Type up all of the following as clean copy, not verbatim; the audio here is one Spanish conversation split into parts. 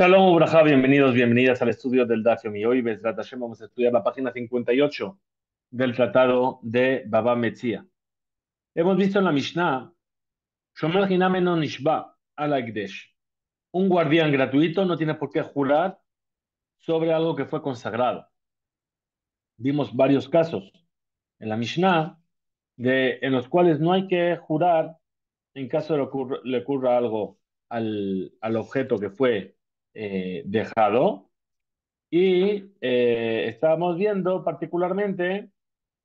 Shalom, Ubraja, bienvenidos, bienvenidas al estudio del Daf Yomi. Hoy, Bezrat Hashem, vamos a estudiar la página 58 del tratado de Baba Metzia. Hemos visto en la Mishnah, Shomer Hinam eno nishba ala Ekdesh. Un guardián gratuito no tiene por qué jurar sobre algo que fue consagrado. Vimos varios casos en la Mishnah en los cuales no hay que jurar en caso de que le ocurra algo al objeto que fue dejado. Y estábamos viendo particularmente,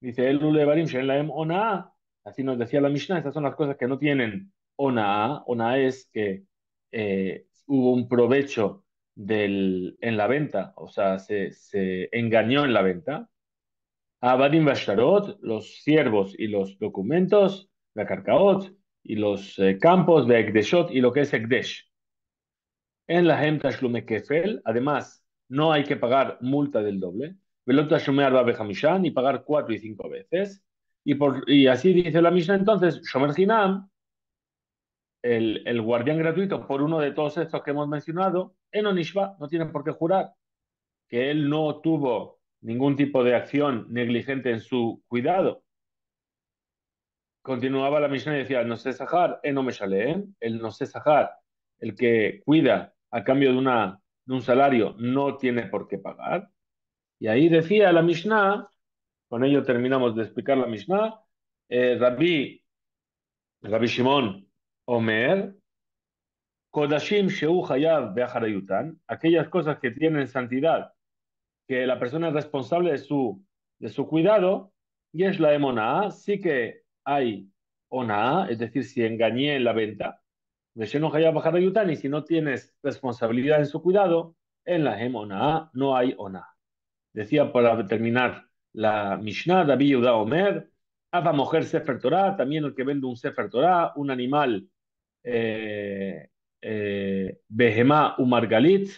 dice el Levarim Shen Laem Ona, así nos decía la Mishnah, estas son las cosas que no tienen Ona. Ona es que hubo un provecho en la venta, o sea, se engañó en la venta. Abadim Basharot, los siervos y los documentos, la Karkaot, y los campos de Ekdeshot y lo que es Ekdesh. En la Hem Tashlume Kefel, además, no hay que pagar multa del doble. Velot Tashlume Arba Bejamishan y pagar 4 y 5 veces. Y así dice la Mishnah entonces, Shomer Hinam, el guardián gratuito por uno de todos estos que hemos mencionado, en Onishba, no tiene por qué jurar que él no tuvo ningún tipo de acción negligente en su cuidado. Continuaba la Mishnah y decía, no sé sajar, no me shaleen, el no sé sajar, el que cuida a cambio de un salario, no tiene por qué pagar. Y ahí decía la Mishnah, con ello terminamos de explicar la Mishnah, Rabbi Shimon Omer, Kodashim Sheu Hayav Be'acharayutan, aquellas cosas que tienen santidad, que la persona es responsable de su cuidado, y es la emonah, sí que hay onah, es decir, si engañé en la venta, de Sheno Hayab Be'acharayutan, y si no tienes responsabilidad en su cuidado, en la emonah no hay onah. Decía para terminar la Mishnah, David Yehuda Omer, Ava mujer Sefer Torah, también el que vende un Sefer Torah, un animal eh, Behemá un margalit,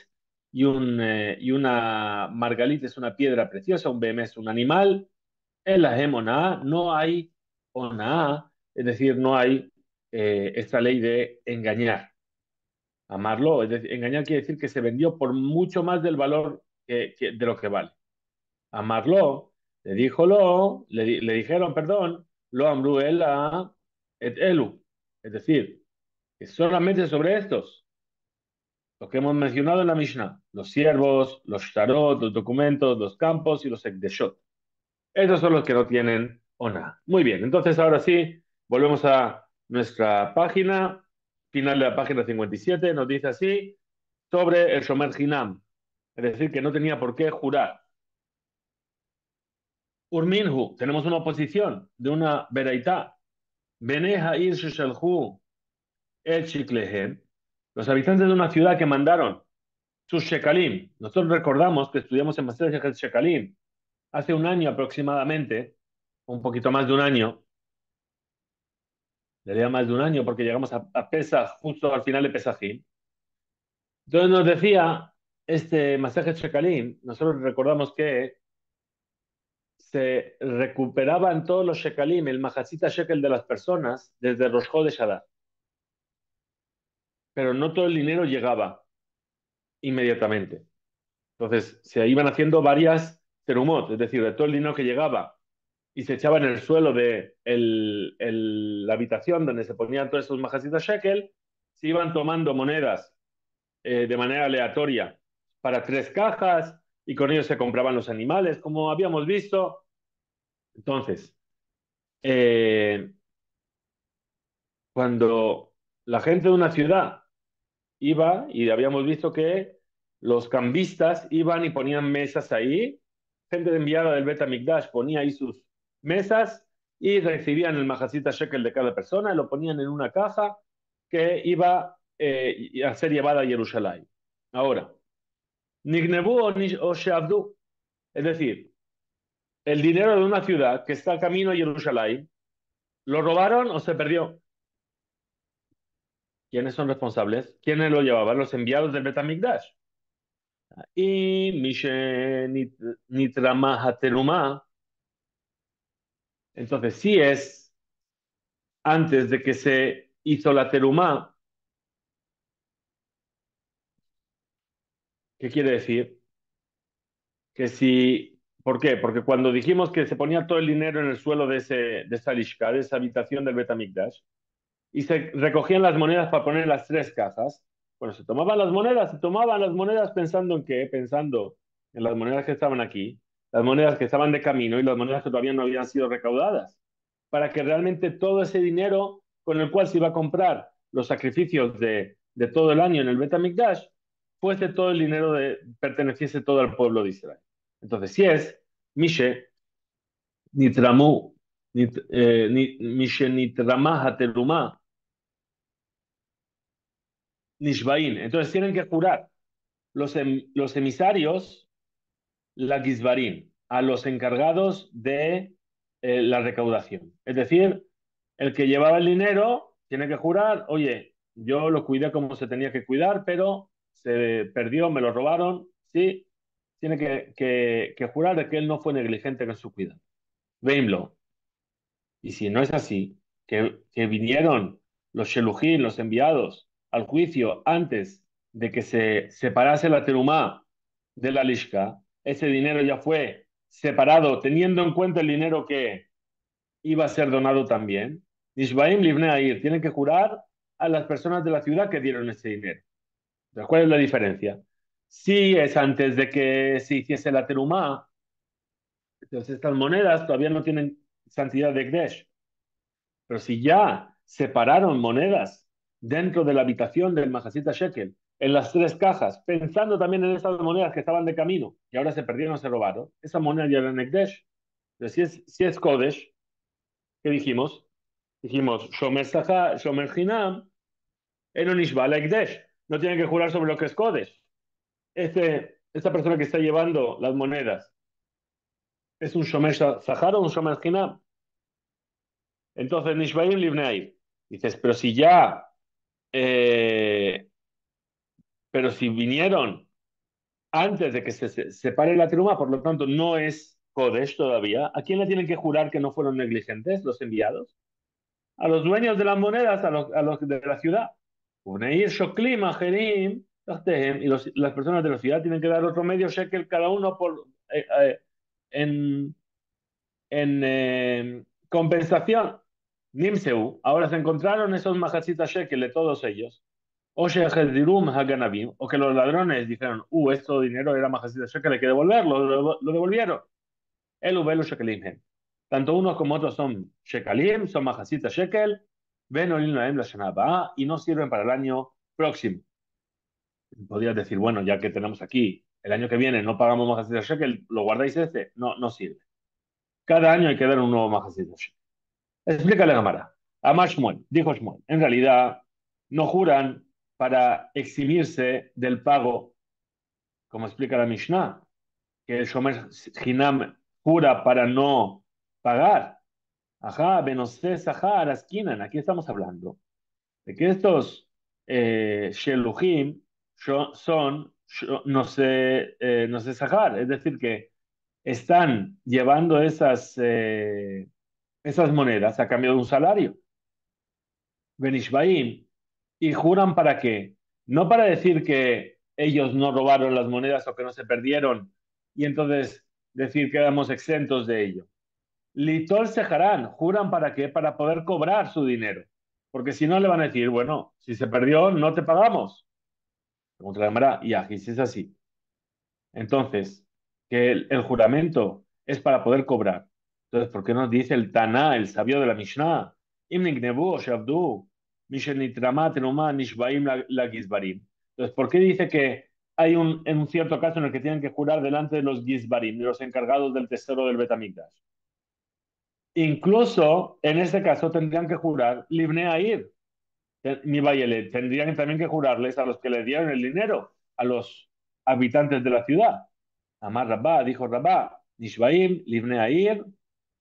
y una margalit es una piedra preciosa, un behemá es un animal, en la Hemoná no hay oná, es decir, no hay esta ley de engañar, amarlo, es decir, engañar quiere decir que se vendió por mucho más del valor de lo que vale. Amarlo, le dijeron, perdón, lo amru ela et elu, es decir, que solamente sobre estos, los que hemos mencionado en la Mishnah, los siervos, los shtarot, los documentos, los campos y los ekdeshot. Esos son los que no tienen ona. Muy bien, entonces ahora sí, volvemos a nuestra página, final de la página 57, nos dice así, sobre el Shomer Hinam, es decir, que no tenía por qué jurar. Urminhu, tenemos una oposición de una Beraitá. Bene Ha'ir Sheshalhu El Shiklehem, los habitantes de una ciudad que mandaron sus shekalim. Nosotros recordamos que estudiamos en Masechet Shekalim hace un año aproximadamente, un poquito más de un año, diría más de un año porque llegamos a Pesach justo al final de Pesachim. Entonces nos decía este Masechet Shekalim, nosotros recordamos que se recuperaban todos los shekalim, el majacita shekel de las personas desde Rosh Chodesh Adar, pero no todo el dinero llegaba inmediatamente. Entonces se iban haciendo varias terumot, es decir, de todo el dinero que llegaba y se echaba en el suelo de la habitación donde se ponían todos esos majasitas shekel, se iban tomando monedas de manera aleatoria para 3 cajas y con ellos se compraban los animales, como habíamos visto. Entonces, eh, cuando la gente de una ciudad iba, y habíamos visto que los cambistas iban y ponían mesas ahí, gente enviada del Bet HaMikdash ponía ahí sus mesas y recibían el majacita shekel de cada persona y lo ponían en una caja que iba a ser llevada a Jerusalén. Ahora, Nignebu o Sheavdu, es decir, el dinero de una ciudad que está camino a Jerusalén, ¿lo robaron o se perdió? ¿Quiénes son responsables? ¿Quiénes lo llevaban? Los enviados del Bet HaMikdash. Y Mishe Nitrama Hateruma, entonces si es antes de que se hizo la terumá, ¿Qué quiere decir? Que si, ¿por qué? Porque cuando dijimos que se ponía todo el dinero en el suelo de esa lishka, de esa habitación del Betamikdash, y se recogían las monedas para poner en las tres cajas, bueno, se tomaban las monedas pensando en qué, pensando en las monedas que estaban aquí, las monedas que estaban de camino y las monedas que todavía no habían sido recaudadas, para que realmente todo ese dinero con el cual se iba a comprar los sacrificios de todo el año en el Betamikdash, fuese todo el dinero perteneciese todo al pueblo de Israel. Entonces, si es Mishe Nitramu, Mishe Nitrama Hateruma, Nishbain. Entonces tienen que jurar los emisarios, la Gizbarim, a los encargados de la recaudación. Es decir, el que llevaba el dinero tiene que jurar, oye, yo lo cuidé como se tenía que cuidar, pero se perdió, me lo robaron. Sí, tiene que jurar de que él no fue negligente con su cuidado. Veimlo. Y si no es así, que vinieron los Shelujín, los enviados, al juicio antes de que se separase la terumá de la lishka, ese dinero ya fue separado, teniendo en cuenta el dinero que iba a ser donado también. Nishbaim Livnei Air, tienen que jurar a las personas de la ciudad que dieron ese dinero. Entonces, ¿cuál es la diferencia? Si es antes de que se hiciese la terumá, entonces estas monedas todavía no tienen santidad de Gdesh. Pero si ya separaron monedas dentro de la habitación del Majasita Shekel, en las tres cajas, pensando también en esas monedas que estaban de camino y ahora se perdieron o se robaron, esa moneda ya era Nekdesh. Pero si es Kodesh, ¿qué dijimos? Dijimos, Shomer Saha, Shomer Hinam, Enon Ishba Ekdesh. No tienen que jurar sobre lo que es Kodesh. Esta persona que está llevando las monedas, ¿es un Shomer Sahar o un Shomer Hinam? Entonces, Nishbaim Livnei. Dices, eh, pero si vinieron antes de que se separe la truma, por lo tanto no es Kodesh todavía, ¿a quién le tienen que jurar que no fueron negligentes los enviados? A los dueños de las monedas, a los de la ciudad. Uneir, Shoklim, Ajerim, Tahtehem, y las personas de la ciudad tienen que dar otro medio shekel cada uno en, en compensación. Nimseu, ahora se encontraron esos majasitas shekel de todos ellos. O Shehedirum Haganabim, o que los ladrones dijeron, esto dinero era majasitas shekel, hay que devolverlo, lo devolvieron. El Ubelu Shekelim. Tanto unos como otros son Shekalim, son majasitas shekel, ven Olim Laem la Shana Abba, y no sirven para el año próximo. Podrías decir, bueno, ya que tenemos aquí, el año que viene no pagamos majasitas shekel, ¿lo guardáis este? No, no sirve. Cada año hay que dar un nuevo majasitas shekel. Explícale a Gamara. Amar Shmuel, dijo Shmuel, en realidad no juran para eximirse del pago, como explica la Mishnah, que el Shomer Hinam jura para no pagar. Ajá, Benosé Sahar, Askinan, aquí estamos hablando de que estos Sheluhim son no sé Sahar, es decir, que están llevando esas monedas a cambio de un salario. Benishbaim, y juran para qué? No para decir que ellos no robaron las monedas o que no se perdieron y entonces decir que éramos exentos de ello. Litol Sejarán, juran para qué? Para poder cobrar su dinero. Porque si no le van a decir, bueno, si se perdió, no te pagamos. Pregunta la Gemara, y aquí si es así. Entonces, que el juramento es para poder cobrar. Entonces, ¿por qué nos dice el Taná, el sabio de la Mishnah? Entonces, ¿por qué dice que hay en un cierto caso en el que tienen que jurar delante de los Gizbarim, de los encargados del tesoro del Betamigdash? Incluso en este caso tendrían que jurar Libne Air, mi Bayele, tendrían también que jurarles a los que le dieron el dinero, a los habitantes de la ciudad. Amar Rabá, dijo Rabá, Nishbaim, Livne Air,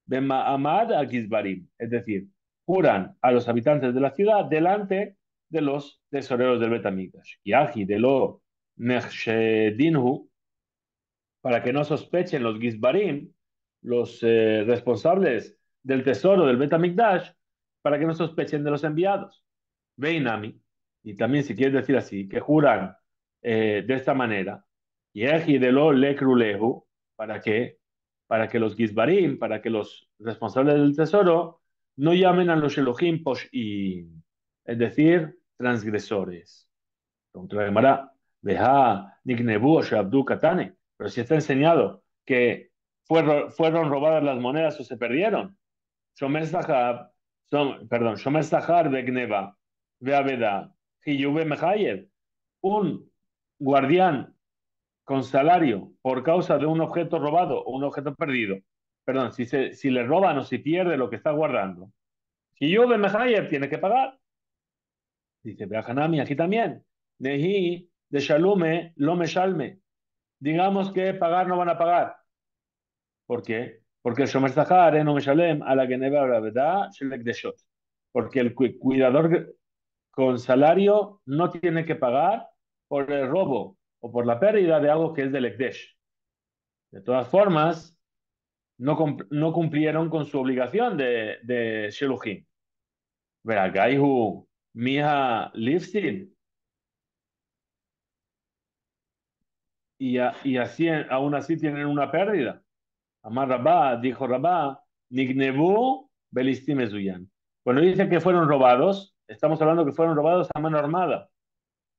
Bema Amad a Gizbarim. Es decir, juran a los habitantes de la ciudad delante de los tesoreros del Betamigdash. Y Aji de lo Nechshedinhu, para que no sospechen los Gizbarim, los responsables del tesoro del Betamigdash, para que no sospechen de los enviados. Veinami, y también si quieres decir así, que juran de esta manera, Yehi de lo lekrulehu, ¿para qué? Para que los gizbarim, para que los responsables del tesoro no llamen a los Elohim y es decir, transgresores. Contra la Gemara, Veja, Nignebu o Shabdu Katane. Pero si está enseñado que fueron robadas las monedas o se perdieron, Shomer Zahar, perdón, Shomer Zahar Begneva, Beaveda, Hiyube Mehayev, un guardián con salario por causa de un objeto robado o un objeto perdido, perdón, si le roban o si pierde lo que está guardando, Hiyube Mehayev tiene que pagar. Dice, Beajanami, aquí también. Nehi, de Shalume, lo me shalme. Digamos que pagar no van a pagar. ¿Por qué? Porque el Shomer Zahar, no me shalem, a la que neva la verdad, shelek de shot. Porque el cuidador con salario no tiene que pagar por el robo o por la pérdida de algo que es del Ekdesh. De todas formas, no cumplieron con su obligación de Sheluchim. Veragaihu, Mija Lifsin, y así, aún así tienen una pérdida. Amar Rabá, dijo Rabá, Nignebu Belistim Ezuyan. Cuando dice que fueron robados, estamos hablando que fueron robados a mano armada.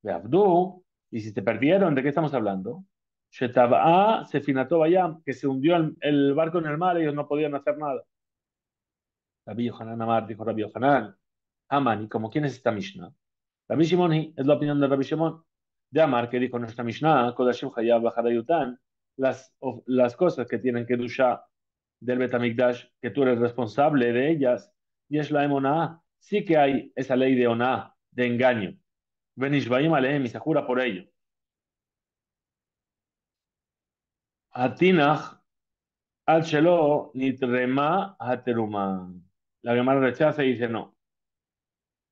De Abdú, y si se perdieron, ¿de qué estamos hablando? Shetab'a Sefinató Bayam, que se hundió el barco en el mar, ellos no podían hacer nada. Rabbi Yohanan Amar, dijo Rabbi Yohanan, Aman, ¿y como quién es esta Mishnah? Rabbi Shimon es la opinión de Rabbi Shimon. De Amar, que dijo nuestra Mishnah, Kodashim Hayab Bajadayutan, las cosas que tienen que dushar del Betamikdash, que tú eres responsable de ellas, y es la emonah, sí que hay esa ley de oná, de engaño. Benishbaim alehem, y se jura por ello. Atinach al shelo nitrema hateruma. La Gemara rechaza y dice no.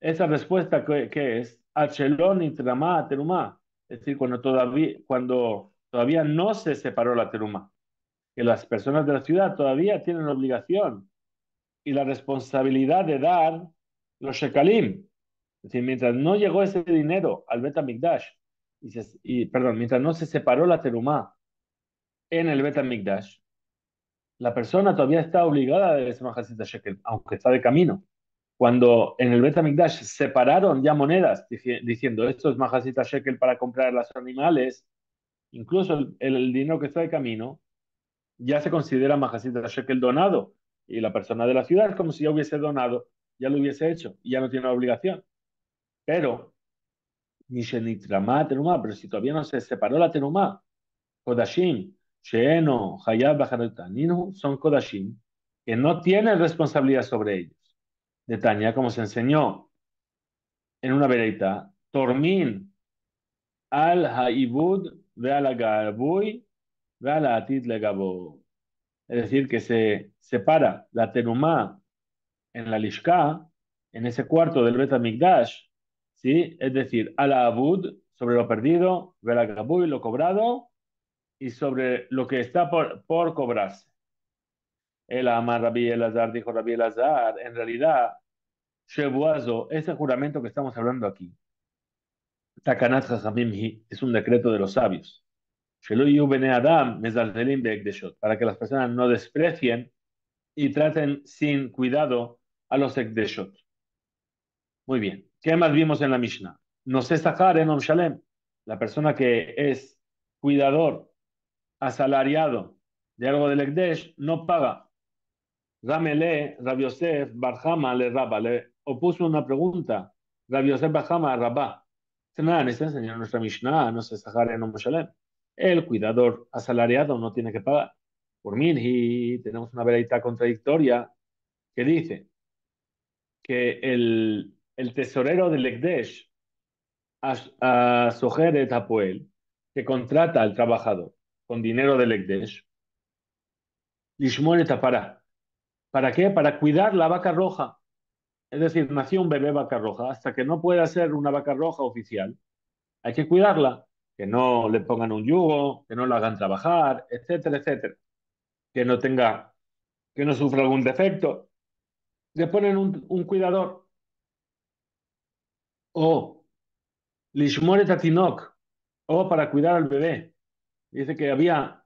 Esa respuesta que es al shelo nitrema hateruma. Es decir, cuando todavía no se separó la teruma. Que las personas de la ciudad todavía tienen la obligación y la responsabilidad de dar los shekalim. Es decir, mientras no llegó ese dinero al Bet HaMikdash, perdón, mientras no se separó la terumá en el Bet HaMikdash, la persona todavía está obligada a dar ese majacita shekel, aunque está de camino. Cuando en el Bet HaMikdash separaron ya monedas diciendo esto es majacita shekel para comprar los animales, incluso el dinero que está de camino, ya se considera majacita shekel donado. Y la persona de la ciudad es como si ya hubiese donado, ya lo hubiese hecho y ya no tiene la obligación. Pero ni Shenitrama Terumá, pero si todavía no se separó la Terumá, Kodashim, Sheeno, Hayab, Bajarutaninu, son Kodashim, que no tienen responsabilidad sobre ellos. De Tania, como se enseñó en una vereita, Tormin al Haibud, ve a la Garbui, ve a la Atit Legabo. Es decir, que se separa la Terumá en la Lishka, en ese cuarto del Bet HaMikdash, ¿sí? Es decir, a la Abud, sobre lo perdido, Ve la Gabuy, lo cobrado, y sobre lo que está por cobrarse. El Amar Rabbi Elazar dijo Rabbi Elazar, en realidad, Shebuazo, ese juramento que estamos hablando aquí, Takanat Chachamim es un decreto de los sabios. Shelo yu bene Adam mezalzelim beekdeshot, para que las personas no desprecien y traten sin cuidado a los ekdeshot. Muy bien. ¿Qué más vimos en la Mishnah? No se sacar en Shalem. La persona que es cuidador, asalariado de algo del Ekdesh, no paga. Ramele, Rabbi Yosef, Barjama, le Rabba, le opuso una pregunta. Rabbi Yosef Barjama a Rabba. Nada, en este enseñó nuestra Mishnah, no se sacar en Shalem. El cuidador asalariado no tiene que pagar. Por Minhi, tenemos una veredita contradictoria que dice que el tesorero del Ekdesh a Sojeret Hapoel, que contrata al trabajador con dinero del Ekdesh, Lishmor Etapara. ¿Para qué? Para cuidar la vaca roja. Es decir, nació un bebé vaca roja. Hasta que no pueda ser una vaca roja oficial, hay que cuidarla. Que no le pongan un yugo, que no la hagan trabajar, etcétera, etcétera. Que no tenga, que no sufra algún defecto. Le ponen un cuidador. O Lishmor Etatinok. O para cuidar al bebé. Dice que había,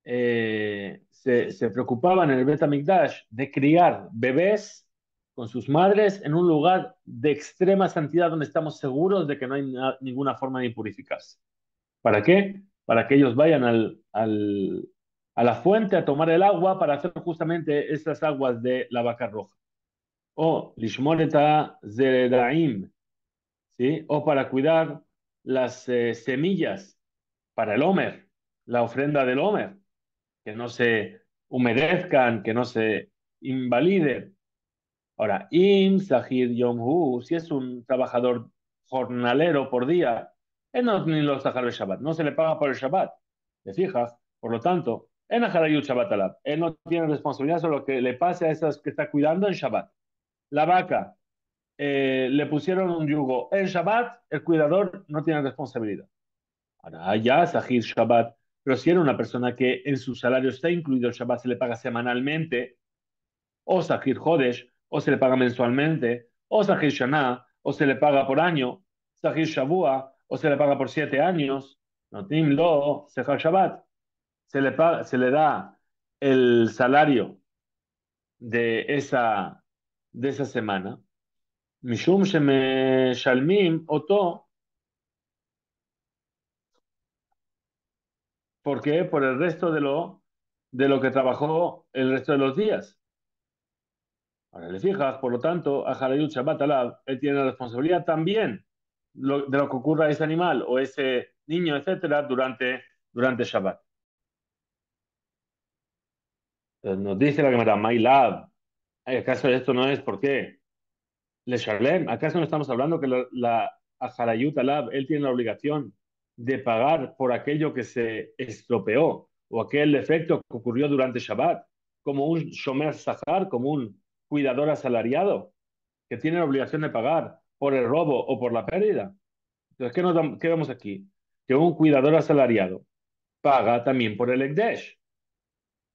se preocupaban en el Bet HaMikdash de criar bebés con sus madres en un lugar de extrema santidad donde estamos seguros de que no hay ninguna forma de impurificarse. ¿Para qué? Para que ellos vayan a la fuente a tomar el agua para hacer justamente esas aguas de la vaca roja. O lishmoreta zeredaim, ¿sí? O para cuidar las semillas para el Homer, la ofrenda del Homer, que no se humedezcan, que no se invaliden. Ahora, im sahir yom hu, si es un trabajador jornalero por día, él no ni los sahar el Shabbat, no se le paga por el Shabbat. ¿Te fijas? Por lo tanto, en Aharayut Shabbat alab, él no tiene responsabilidad sobre lo que le pase a esas que está cuidando en Shabbat. La vaca, le pusieron un yugo en Shabbat, el cuidador no tiene responsabilidad. Ahora, ya Sahir Shabbat, pero si era una persona que en su salario está incluido el Shabbat, se le paga semanalmente, o Sahir Hodesh, o se le paga mensualmente, o Sahir Shana, o se le paga por año, Sahir Shavua, o se le paga por 7 años, Notim Lo, Sehar Shabbat, se le da el salario de esa semana, Mishum Sheme Shalmim Oto, ¿por qué? Por el resto de lo que trabajó el resto de los días. Ahora le fijas, por lo tanto, a Harayut Shabbat Alab, él tiene la responsabilidad también de lo que ocurra a ese animal o ese niño, etcétera, durante Shabbat. Entonces nos dice la Gemara, My Lab, ¿acaso esto no es por qué? Le Shalem, ¿acaso no estamos hablando que a Harayut Alab, él tiene la obligación de pagar por aquello que se estropeó o aquel defecto que ocurrió durante Shabbat, como un Shomer Sahar, como un cuidador asalariado? Que tiene la obligación de pagar por el robo o por la pérdida. Entonces, ¿qué vemos aquí? Que un cuidador asalariado paga también por el Ekdesh.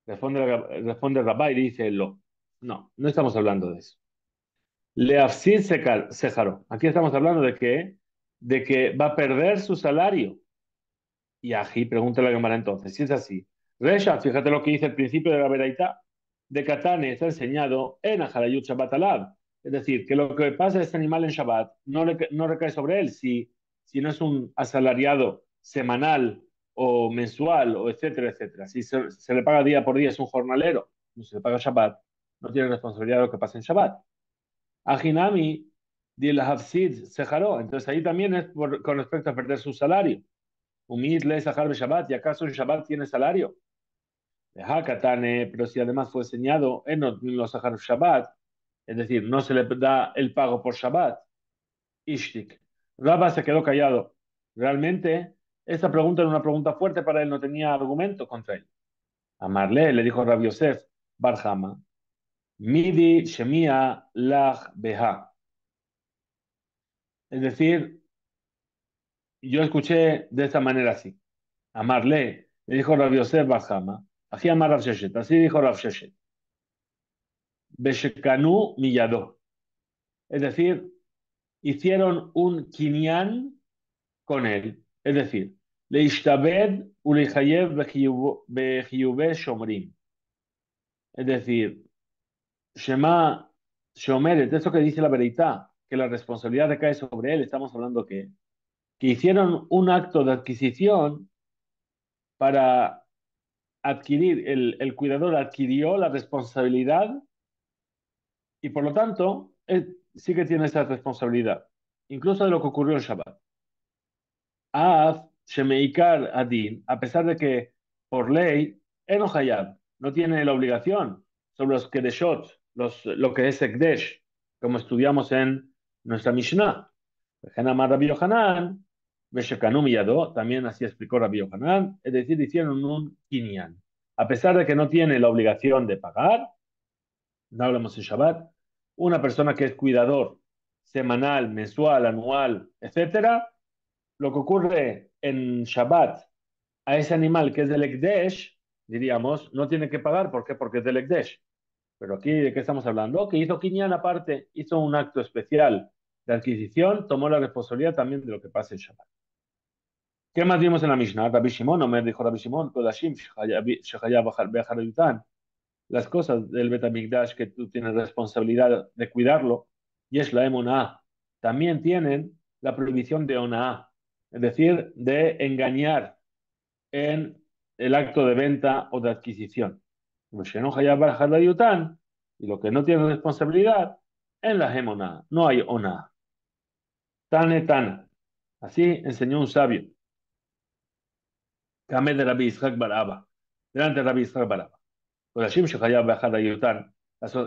Responde Rabá y dice, no estamos hablando de eso. Leafsid Sejaro. Aquí estamos hablando de que va a perder su salario. Y aquí pregunta la Gemara entonces, si es así. Resha, fíjate lo que dice el principio de la Veraitá. De Katane está enseñado en Aharayut Shabbat Alab. Es decir, que lo que pasa a este animal en Shabbat no recae sobre él si no es un asalariado semanal o mensual o etcétera, etcétera. Si se le paga día por día, es un jornalero, no se le paga Shabbat, no tiene responsabilidad de lo que pasa en Shabbat. Ajinami, di la Hafsid Sejaró. Entonces ahí también es con respecto a perder su salario. Umid le Sahar de Shabbat, y acaso en Shabbat tiene salario. Hakatane, pero si además fue enseñado en los Sahar Shabbat, es decir, no se le da el pago por Shabbat. Ishtik. Rabba se quedó callado. Realmente, esta pregunta era una pregunta fuerte para él, no tenía argumento contra él. Amarle, le dijo Rabbi Yosef Barjama, Midi Shemia Lach Beha. Es decir, yo escuché de esta manera así. Amarle, le dijo Rabbi Yosef Barjama, así amar Rav Sheshet, así dijo Rav Sheshet. Beshekanu Miyado. Es decir, hicieron un kinyan con él. Es decir, leishtabed ulechayev bechiyube shomrim. Es decir, Shema Shomeret, eso que dice la verdad, que la responsabilidad recae sobre él, estamos hablando que hicieron un acto de adquisición para adquirir, el cuidador adquirió la responsabilidad y por lo tanto él sí que tiene esa responsabilidad, incluso de lo que ocurrió en Shabbat. Af Shemeikar Adin, a pesar de que por ley, Eno Hayab no tiene la obligación sobre los Kedeshot, lo que es Ekdesh, como estudiamos en nuestra Mishnah. Amar Rabbi Yohanan, Veshekanu Miyado, también así explicó Rabbi Yohanan, es decir, hicieron un kinyan. A pesar de que no tiene la obligación de pagar, no hablamos en Shabbat, una persona que es cuidador semanal, mensual, anual, etcétera, lo que ocurre en Shabbat a ese animal que es del Ekdesh, diríamos, no tiene que pagar. ¿Por qué? Porque es del Ekdesh. Pero aquí, ¿de qué estamos hablando? Que hizo Kinyan aparte, hizo un acto especial de adquisición, tomó la responsabilidad también de lo que pasa en Shabbat. ¿Qué más vimos en la Mishnah? Rabbi Shimon, Omer dijo Rabbi Shimon, Kodashim, Shechaya Bejar las cosas del Betamigdash que tú tienes responsabilidad de cuidarlo, y es la emuná, también tienen la prohibición de oná, es decir, de engañar en el acto de venta o de adquisición. Y lo que no tiene responsabilidad en la emuná, no hay oná. Tane Tana. Así enseñó un sabio, Kame de Rabbi Ishaq Baraba, delante de Rabbi Ishaq Baraba. Kodashim Shechayab Bechad Ayutan,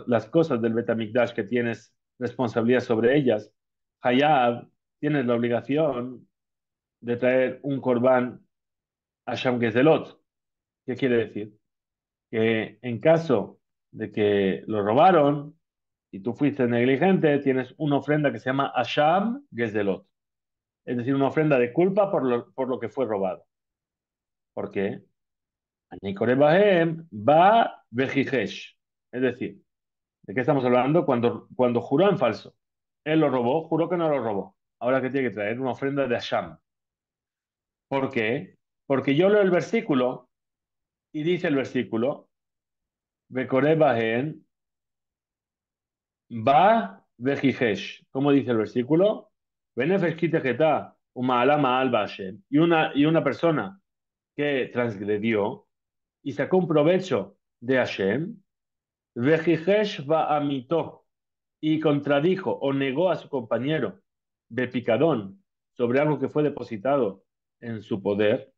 las cosas del Betamikdash que tienes responsabilidad sobre ellas, Hayab, tienes la obligación de traer un corbán a Sham Gezelot. ¿Qué quiere decir? Que en caso de que lo robaron y tú fuiste negligente, tienes una ofrenda que se llama Asham Gezelot, es decir, una ofrenda de culpa por lo que fue robado. ¿Por qué? Anikorebahem va vejijesh. Es decir, ¿de qué estamos hablando? Cuando juró en falso. Él lo robó, juró que no lo robó. Ahora que tiene que traer una ofrenda de Hashem. ¿Por qué? Porque yo leo el versículo y dice el versículo, Bekorebahen va vejijesh. ¿Cómo dice el versículo? Benefesh kitejeta, umaalama alba Hashem. Y una persona que transgredió y sacó un provecho de Hashem, vejijesh va amito y contradijo o negó a su compañero de picadón sobre algo que fue depositado en su poder,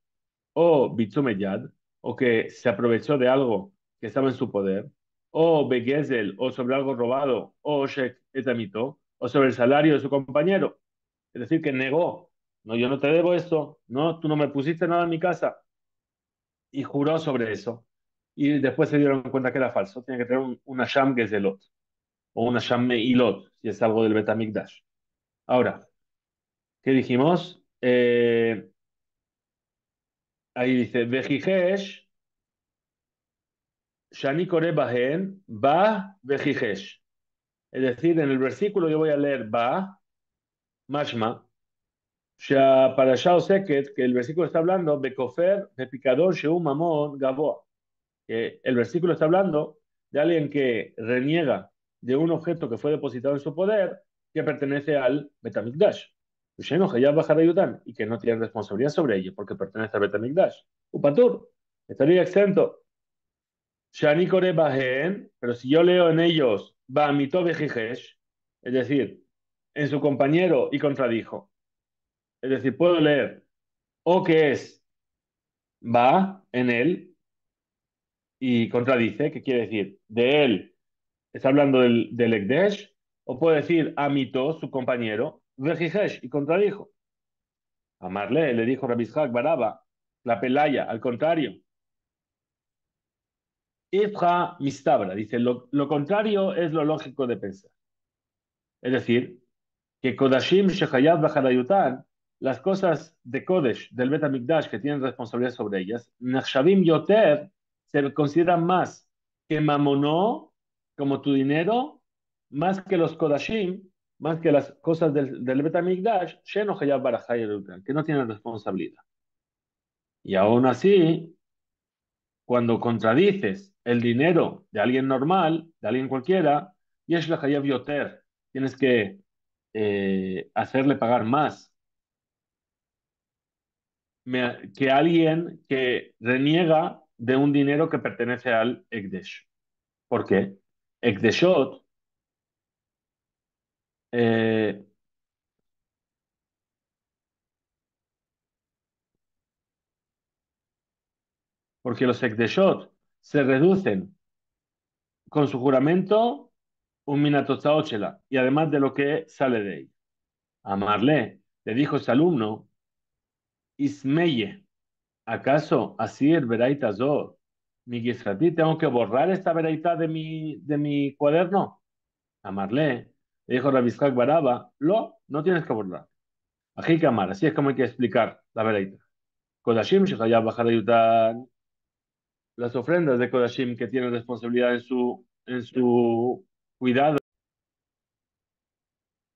o bitzumeyad, o que se aprovechó de algo que estaba en su poder, o begezel, o sobre algo robado, o shek etamito, o sobre el salario de su compañero. Es decir, que negó, no, yo no te debo esto, no, tú no me pusiste nada en mi casa, y juró sobre eso. Y después se dieron cuenta que era falso, tenía que tener una sham gezelot, o una sham meilot, si es algo del Betamikdash. Ahora, ¿qué dijimos? Ahí dice, Vejijesh, Shani Korebahen, Ba Vejijesh. Es decir, en el versículo yo voy a leer Ba, Mashma, para Shao Seket, que el versículo está hablando, Bekofer, Bepicador, Sheum Mamon, Gaboa. Que el versículo está hablando de alguien que reniega de un objeto que fue depositado en su poder que pertenece al Betamikdash. Y que no tiene responsabilidad sobre ello porque pertenece al Betamikdash. Upatur, estaría exento. Shani Kore Bahen, pero si yo leo en ellos Bamito Bejijesh, es decir, en su compañero y contradijo, es decir, puedo leer o que es va en él y contradice, ¿qué quiere decir? De él está hablando del Ekdesh, o puede decir Amito, su compañero, Vejijesh, y contradijo. Amarle, le dijo Rabbi Ishaq Baraba, la pelaya, al contrario. Ifha mistabra, dice, lo contrario es lo lógico de pensar. Es decir, que Kodashim Shechayat Bajadayutan, las cosas de Kodesh, del Bet HaMikdash, que tienen responsabilidad sobre ellas, Nechshavim Yoter, se consideran más que Mamonó, como tu dinero, más que los Kodashim, más que las cosas del Bet HaMikdash, Sheno Hayat Barajayutan, que no tienen responsabilidad. Y aún así, cuando contradices el dinero de alguien normal, de alguien cualquiera, Yesh Hayab Yoter, tienes que hacerle pagar más que alguien que reniega de un dinero que pertenece al Ekdesh. ¿Por qué? Ekdeshot, eh, porque los Ekdeshot se reducen con su juramento un minatotzaochela y además de lo que sale de él. Amarle, le dijo ese alumno, Ismeye, ¿acaso así el Beraita Zor? Mi Gisrati, ¿tengo que borrar esta Beraita de mi cuaderno? Amarle, le dijo Rabbi Ishaq Baraba, no tienes que borrar. Ají Kamar, así es como hay que explicar la verdad. Kodashim, Shechayab Bajadayutan, las ofrendas de Kodashim que tienen responsabilidad en su cuidado.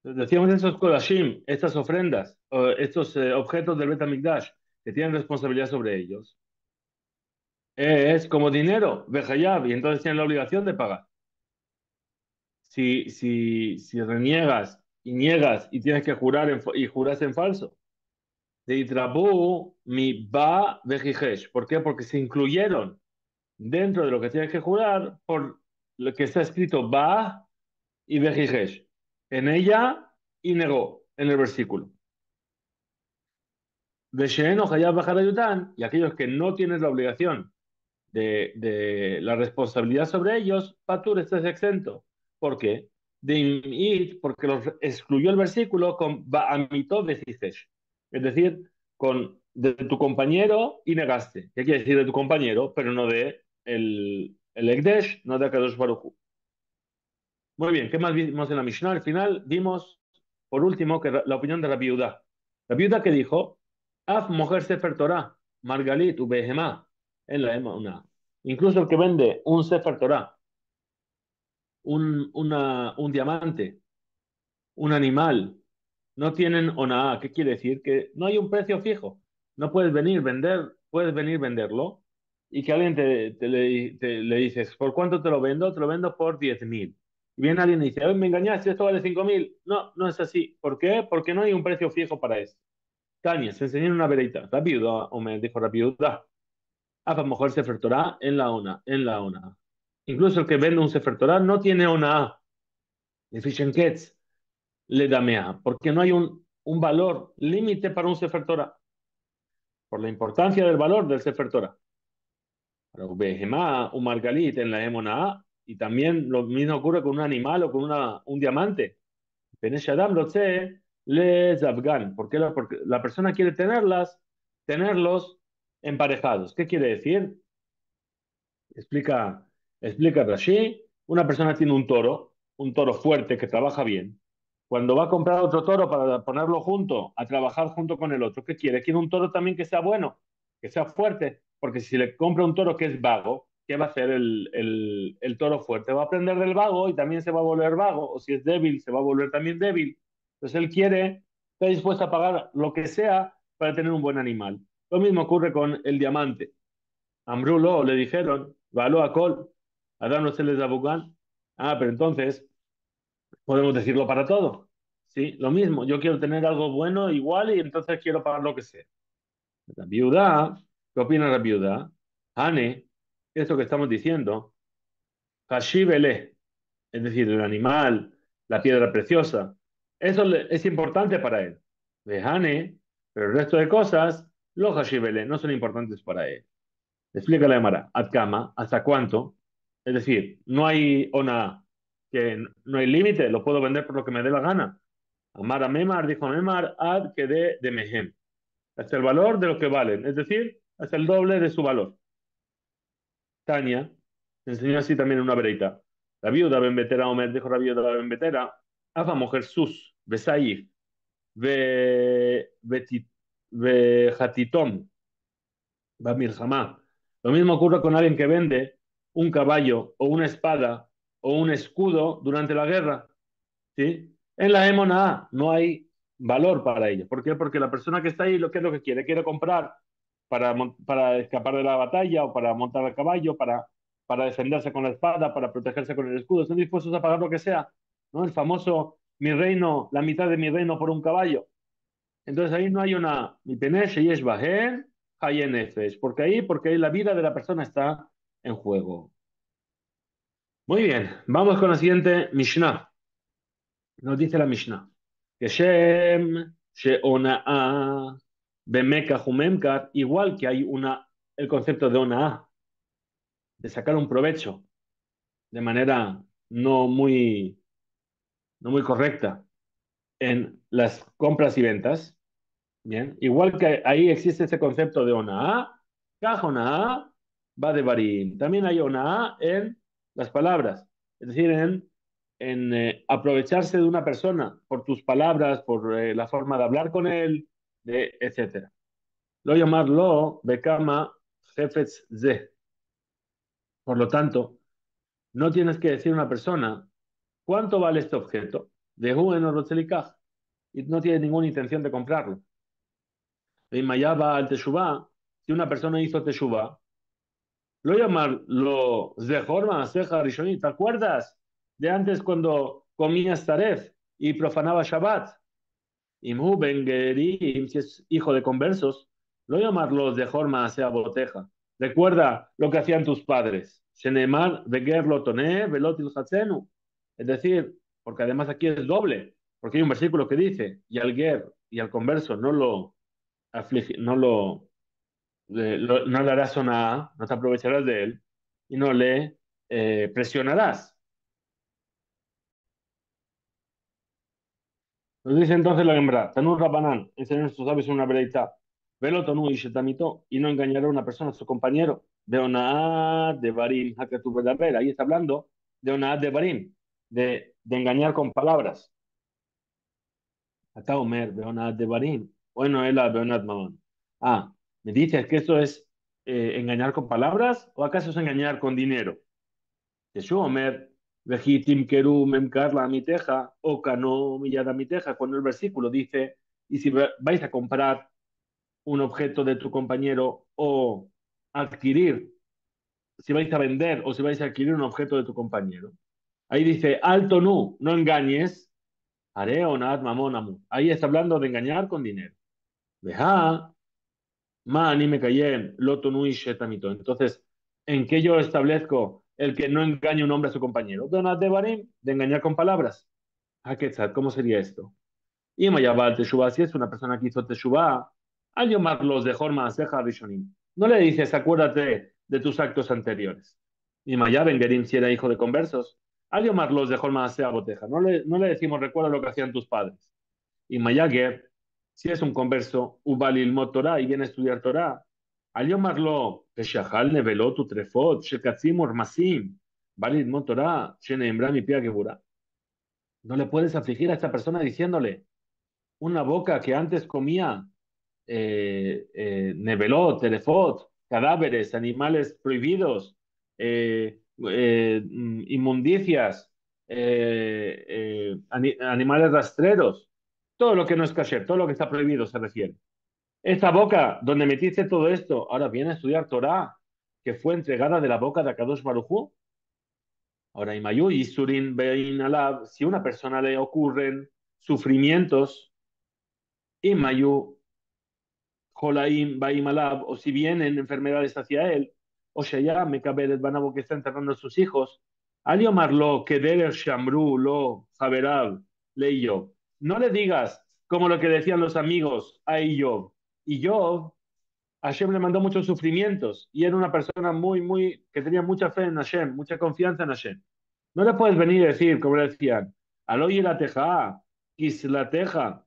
Decíamos esos Kodashim, estas ofrendas, estos objetos del Bet HaMikdash que tienen responsabilidad sobre ellos, es como dinero, Bejayab, y entonces tienen la obligación de pagar. Si reniegas y niegas y tienes que jurar y juras en falso, de Itrabu mi ba vejijesh. ¿Por qué? Porque se incluyeron dentro de lo que tienes que jurar por lo que está escrito ba y vejijesh. En ella y negó en el versículo. De Sheeno Hayab Bajarayután, y aquellos que no tienen la obligación de la responsabilidad sobre ellos, Patur estás exento. ¿Por qué? De Imid, porque los excluyó el versículo con Ba'amitó Besisesh. Es decir, con de tu compañero y negaste. ¿Qué quiere decir de tu compañero? Pero no de el Ekdesh, no de Akadosh Baruj Hu. Muy bien, ¿qué más vimos en la Mishnah? Al final vimos, por último, que la opinión de la viuda. La viuda que dijo, Af mujer Sefer Torah, Margalit Ubehemá, en la una. Incluso el que vende un Sefer Torah, un diamante, un animal, no tienen ONA. ¿Qué quiere decir? Que no hay un precio fijo. No puedes venir venderlo y que alguien le dices, ¿por cuánto te lo vendo? Te lo vendo por 10.000. Y viene alguien y dice, "Ay, me engañaste, esto vale 5.000". No, no es así. ¿Por qué? Porque no hay un precio fijo para eso. Tania, se enseñó una vereita. Rápido, o me dijo rápido, a lo mejor Sefer Torah en la una. Incluso el que vende un Sefer Torah no tiene una de Fishen Ketz le damea, porque no hay un valor límite para un Sefer Torah, por la importancia del valor del Sefer Torah. Pero Behemá, un Margalit en la Emonah, y también lo mismo ocurre con un animal o con un diamante. Benesh Adam Rotze le Zavgan, porque la persona quiere tenerlos emparejados. ¿Qué quiere decir? Explica, explica Rashi, una persona tiene un toro fuerte que trabaja bien. Cuando va a comprar otro toro para ponerlo junto, a trabajar junto con el otro, ¿qué quiere? Quiere un toro también que sea bueno, que sea fuerte, porque si le compra un toro que es vago, ¿qué va a hacer el toro fuerte? Va a aprender del vago y también se va a volver vago, o si es débil, se va a volver también débil. Entonces él quiere, está dispuesto a pagar lo que sea para tener un buen animal. Lo mismo ocurre con el diamante. Amrulo le dijeron, Való a Col, Adán no se les da Bugán. Ah, pero entonces podemos decirlo para todo. Sí, lo mismo. Yo quiero tener algo bueno igual y entonces quiero pagar lo que sea. La viuda, ¿qué opina la viuda? Ane, esto que estamos diciendo, Hashibele, es decir, el animal, la piedra preciosa, eso es importante para él. Hane, pero el resto de cosas, los Hashibele, no son importantes para él. Explica la Gemara, Adkama, ¿hasta cuánto? Es decir, no hay ona, que no hay límite, lo puedo vender por lo que me dé la gana. Amar a Memar, dijo Memar, ad que de Mehem. Hasta el valor de lo que valen, es decir, hasta el doble de su valor. Tania enseñó así también una vereita. La viuda Benbetera Omer dijo la viuda Benbetera, Afa mujer sus, Besayif, Vejatitom, Bamilhamá. Lo mismo ocurre con alguien que vende un caballo o una espada o un escudo durante la guerra. ¿Sí? En la Emona no hay valor para ello. ¿Por qué? Porque la persona que está ahí, ¿qué es lo que quiere? Quiere comprar para escapar de la batalla o para montar a caballo, para defenderse con la espada, para protegerse con el escudo. Están dispuestos a pagar lo que sea. ¿No? El famoso mi reino, la mitad de mi reino por un caballo. Entonces ahí no hay una mi penesh y es bajen, hayenefesh. Porque ahí la vida de la persona está en juego. Muy bien, vamos con la siguiente Mishnah. Nos dice la Mishnah. Que Shem, Sheona'a, Bemeka, Jumemka, igual que hay el concepto de Ona'a, de sacar un provecho de manera no muy, no muy correcta en las compras y ventas. Bien, igual que ahí existe ese concepto de Ona'a, Kaj Ona'a va de Barim. También hay Ona'a en las palabras, es decir, en aprovecharse de una persona por tus palabras, por la forma de hablar con él, etcétera. Lo llamarlo Bekama Jefetz Ze. Por lo tanto, no tienes que decir a una persona cuánto vale este objeto de Hu en Orotzelikaj y no tienes ninguna intención de comprarlo. En Mayaba al Teshuvah, si una persona hizo Teshuvah, lo llaman lo Zehor Maaseja Rishoni. ¿Te acuerdas de antes cuando comías Taref y profanaba Shabbat? Imhu Ben Gerim, si es hijo de conversos, lo llaman los Zehor Maasea Boteja. Recuerda lo que hacían tus padres. Shenemar Beger Lotone Velotil Hatzenu. Es decir, porque además aquí es doble, porque hay un versículo que dice, y al Ger y al converso no lo aflige, no le harás una, no te aprovecharás de él y no le presionarás. Nos dice entonces la Gemara, Tanur Rabbanán, enseñó a nuestros sabios una veredad, velo tonu y shetamito, y no engañará a una persona a su compañero, de onaad de barim, haka tu verdadera, ahí está hablando de onaad de barim, de engañar con palabras. Acá Omer, de onaad de barim, bueno, él a beonad mamón. Ah, ¿me dices que eso es engañar con palabras o acaso es engañar con dinero? Yeshua Omer, Vejitim Keru Memkar la Miteja, o Cano Millada Miteja, cuando el versículo dice, y si vais a comprar un objeto de tu compañero o adquirir, si vais a vender o si vais a adquirir un objeto de tu compañero, ahí dice, alto no engañes, haré onad mamonamu. Ahí está hablando de engañar con dinero. Veja, ma ni me callé, loto nu y shetamito. Entonces, ¿en qué yo establezco el que no engañe un hombre a su compañero? Donat de barim, de engañar con palabras. Haketzat, ¿cómo sería esto? Y Mayabal Teshuvah, si es una persona que hizo Teshuvah, al llamarlos de Jorma Aseja Rishonim. No le dices, acuérdate de tus actos anteriores. Y Mayab Ben Gerim, si era hijo de conversos, al llamarlos de Jorma Aseja Boteja. No le decimos, recuerda lo que hacían tus padres. Y Mayager, si es un converso, Ubalil Torah y viene a estudiar Torah, al llamarlo Peshachal Nevelot Utrefot, Shekatzim Ormasim, Balil Torah, Sheneembra mi pia Gebura. No le puedes afligir a esta persona diciéndole una boca que antes comía Nevelot, Terefot, cadáveres, animales prohibidos, inmundicias, animales rastreros, todo lo que no es kasher, todo lo que está prohibido se refiere. Esta boca donde metiste todo esto, ahora viene a estudiar Torah, que fue entregada de la boca de Akadosh Baruj Hu. Ahora, Imayu y Surin Bein Alab, si a una persona le ocurren sufrimientos, Imayu Jolaim Baim Alab, o si vienen enfermedades hacia él, o Shaya Mekabel el Banabo que está enterrando a sus hijos, al llamarlo Keder Shamru lo Javerab Leyo. No le digas como lo que decían los amigos a Iyob. Iyob, Hashem le mandó muchos sufrimientos y era una persona que tenía mucha fe en Hashem, mucha confianza en Hashem. No le puedes venir a decir, como le decían, Aloy la teja, la teja,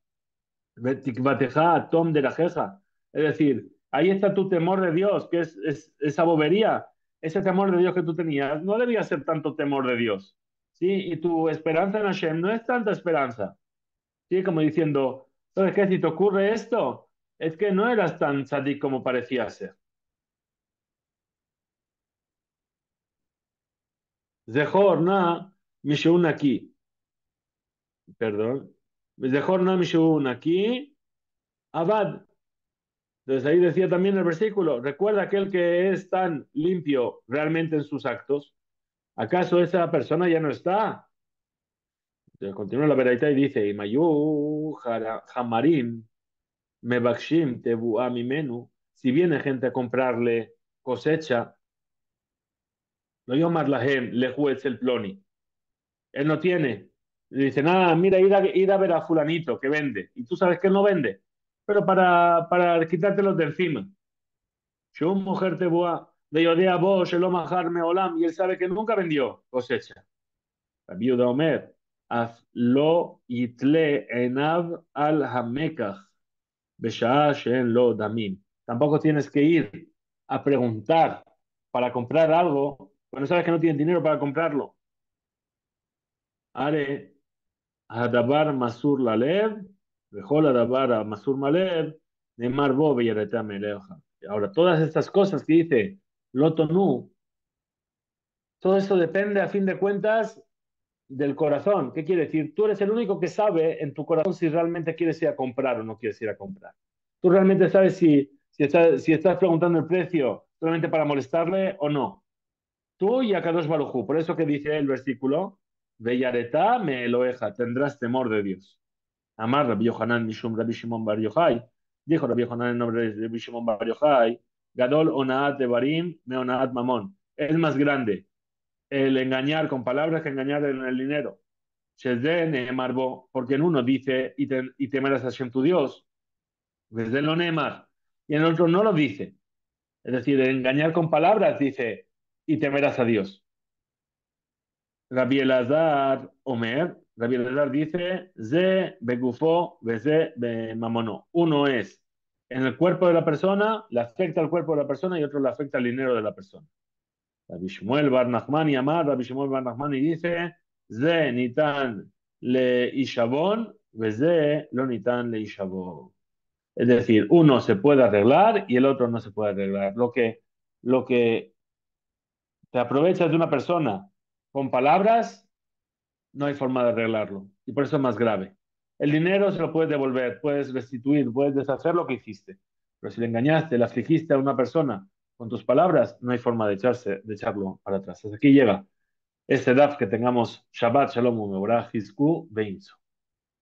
Betikvateja, Tom de la jeja. Es decir, ahí está tu temor de Dios, que es esa bobería, ese temor de Dios que tú tenías. No debía ser tanto temor de Dios. ¿Sí? Y tu esperanza en Hashem no es tanta esperanza. ¿Sí? Como diciendo, ¿sabes qué? Si te ocurre esto, es que no eras tan tzadik como parecía ser. Zehor na misheun aquí. Perdón. Zehor na misheun aquí. Abad. Entonces ahí decía también el versículo, recuerda aquel que es tan limpio realmente en sus actos, ¿acaso esa persona ya no está? Entonces continúa la veraita y dice, Imayu Hamarim Mebakshim Tebu'a Mimenu, si viene gente a comprarle cosecha, lo yomar lahem lejuez el ploni, él no tiene, le dice, nada, mira, ir a ver a fulanito que vende, y tú sabes que él no vende, pero para quitártelos de encima. Shum mujer teboa de Yodea Bosh, el Omahar Meolam, y él sabe que nunca vendió cosecha. La viuda Omer, Af lo yitle enav al hamekach, beshaa shen lo damim. Tampoco tienes que ir a preguntar para comprar algo cuando sabes que no tienes dinero para comprarlo. Are hadabar masur lalev, vejol hadabar masur malev, nemar bo beyaretam eleja. Ahora, todas estas cosas que dice Lotonu, todo eso depende, a fin de cuentas, del corazón. ¿Qué quiere decir? Tú eres el único que sabe en tu corazón si realmente quieres ir a comprar o no quieres ir a comprar. Tú realmente sabes si estás preguntando el precio solamente para molestarle o no. Tú y Akadosh Baruj Hu. Por eso que dice el versículo, Veyaretá me Eloheja, tendrás temor de Dios. Amar Rabbi Yohanan Mishum Rabbi Shimon Bar Yochai. Dijo Rabbi Yohanan en nombre de Rabbi Shimon Bar Yochai, Gadol Onaat de Barim, me Onaat Mamón. Es más grande el engañar con palabras que engañar en el dinero. Shezde Neemar Bo, porque en uno dice, y temerás a Hashem tu Dios, desde lo Neemar, y en el otro no lo dice. Es decir, engañar con palabras dice, y temerás a Dios. Rabbi Elazar Omer, Rabbi Elazar dice, Ze begufo, ze be mamono. Uno es en el cuerpo de la persona, le afecta al cuerpo de la persona y otro le afecta al dinero de la persona. Rabbi Shmuel Bar Nachmani Amar, Rabbi Shmuel Bar Nachmani dice, Ze nitan le ishabon, ze lo nitan le ishabon. Es decir, uno se puede arreglar y el otro no se puede arreglar. Lo que te aprovechas de una persona con palabras, no hay forma de arreglarlo. Y por eso es más grave. El dinero se lo puedes devolver, puedes restituir, puedes deshacer lo que hiciste. Pero si le engañaste, le afligiste a una persona con tus palabras, no hay forma de echarlo para atrás. Hasta aquí llega este DAF que tengamos Shabbat Shalom Umeborah Hizku Beinzo.